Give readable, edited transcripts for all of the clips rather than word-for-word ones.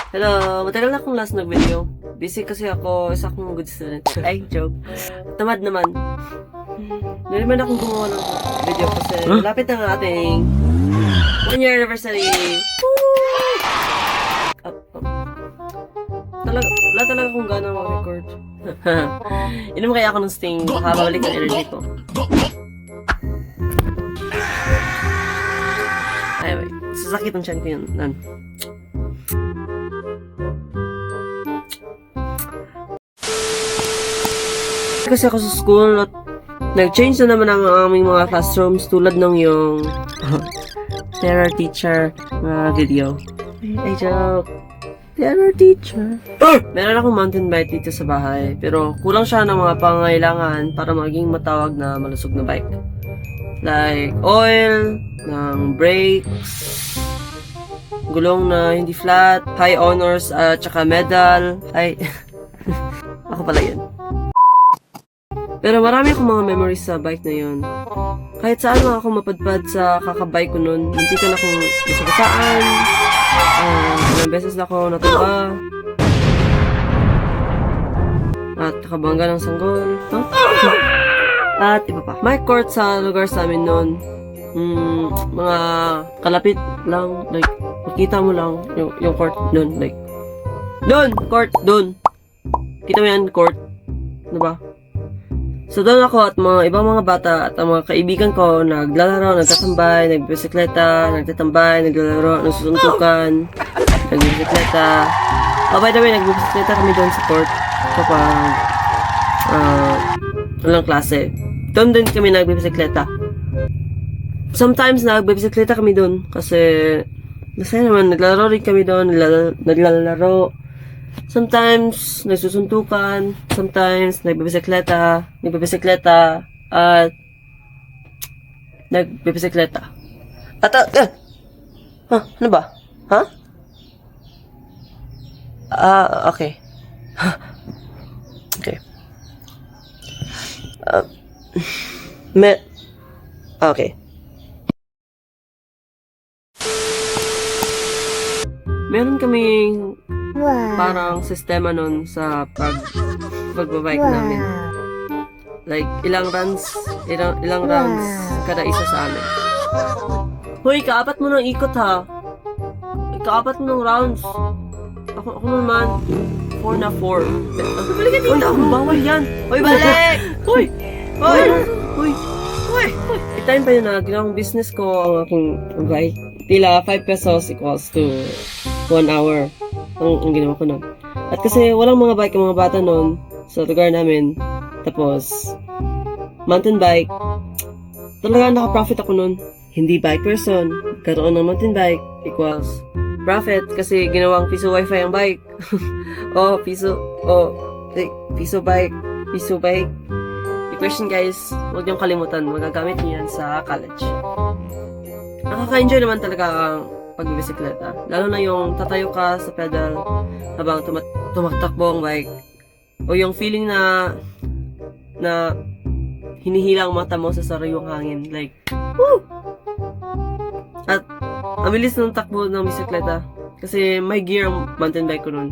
Hello, matagal na akong last nag-video. Busy kasi ako, isa akong good student. Ay, joke. Tamad naman. Hindi naman akong gumawa ng video kasi malapit na ang ating 1-year anniversary. Wala talaga akong gana mag-record. Inom kaya ako ng Sting, baka mabalik ang energy ko. Ay, wait. Sasakit ang tiyan ko yun. Kasi ako sa school at nag-change na naman ang aming mga classrooms tulad ng yung terror teacher na video. Ay, joke. Terror teacher. Meron akong mountain bike dito sa bahay, pero kulang siya ng mga pangangailangan para maging matawag na malusog na bike. Like oil, ng brakes, gulong na hindi flat, high honors, at saka medal. Ay, ako pala yun. Pero marami akong mga memories sa bike na yun. Kahit saan lang ako mapadpad sa kakabike ko nun, hindi ka na akong nasabasaan, ilang beses na ako natumba, at nakabangga ng sanggol, at iba pa. May court sa lugar sa amin nun. Mga kalapit lang, like, makita mo lang yung court nun, like, doon, court, doon. Kita mo yan, court. Ano ba? So doon ako at mga ibang mga bata at ang mga kaibigan ko naglalaro, nagtatambay, nagbisikleta, nagtatambay, naglalaro, nagsusuntukan, nagbisikleta. Oh, by the way, nagbisikleta kami doon sa court kapag walang klase. Doon din kami nagbisikleta. Sometimes nagbisikleta kami doon kasi masaya naman, naglalaro rin kami doon, naglalaro. Sometimes, nagsusuntukan. Sometimes, nagbibisikleta, at nagbibisikleta. At, ano ba? Ha? Okay. Okay. Okay. Meron kaming parang sistema nun sa pagbabike namin. Like, ilang rounds kada isa sa amin. Hoy, kaapat mo ng ikot ha. Kaapat mo ng rounds. Ako naman, 4 na 4. Balikan mo na, bawal yan. Hoy, balik! Hoy! Hoy! Hoy! Hoy! Time pa yun na, ginawang business ko ang aking bike. Tila 5 pesos equals to 1 hour. Ang ginawa ko nun. At kasi walang mga bike ang mga bata nun sa lugar namin. Tapos, mountain bike. Talaga naka-profit ako nun. Hindi bike person. Karoon ng mountain bike equals profit kasi ginawang piso wifi ang bike. Piso bike. Equation guys, huwag niyong kalimutan. Magagamit niyo yan sa college. Nakaka-enjoy naman talaga ang pagbibisikleta. Lalo na yung tatayo ka sa pedal habang tumatakbo ang bike. O yung feeling na hinihila ang mata mo sa sariwang hangin. Like, woo! At ang bilis ng takbo ng bisikleta. Kasi may gear ang mountain bike ko nun.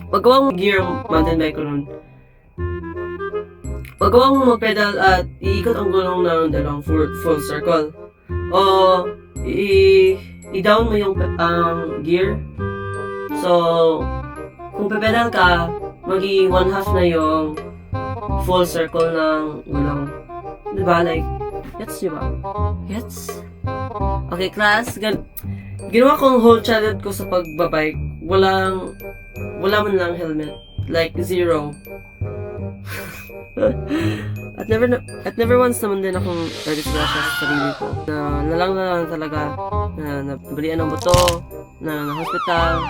Paggawa mo gear ang mountain bike ko nun, paggawa mo mag-pedal at iikot ang gulong ng dalawang full circle. O i-down mo yung gear. So, kung pe-pedal ka, magiging 1/2 na yung full circle ng gulong. Diba? Like, gets nyo ba? Gets? Okay, class. Ginawa kong whole challenge ko sa pagbabike. Wala man lang helmet. Like, zero. At never once naman din akong disgrasya sa sarili ko. Na lang talaga na nabalian ng buto, na hospital,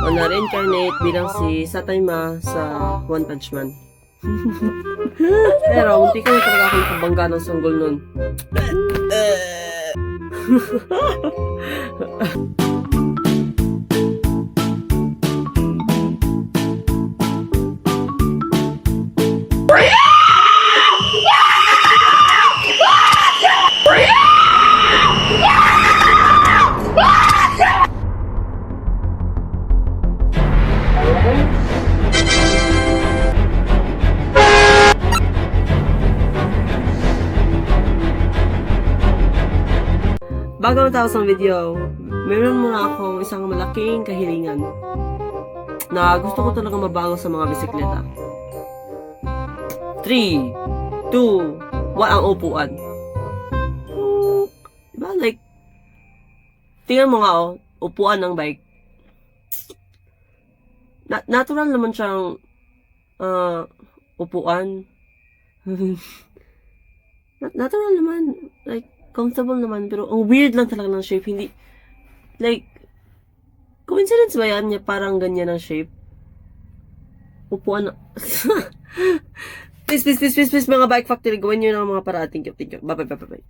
at na-reincarnate bilang si Sataima sa One Punch Man. Pero munti ka na talaga akong nakabangga ng sanggol nun. bago matapos ang video, meron muna akong isang malaking kahilingan na gusto ko talaga mabango sa mga bisikleta. 3, 2, 1 ang upuan. Diba? Like, tingnan mo nga upuan ng bike. Natural naman siyang upuan. Natural naman. Like, comfortable naman. Pero ang weird lang talaga ng shape. Hindi, like, coincidence ba yan? Parang ganyan ang shape. Upuan na. Please, mga Bike Factory, gawin nyo ng mga paraan. Thank you. Bye.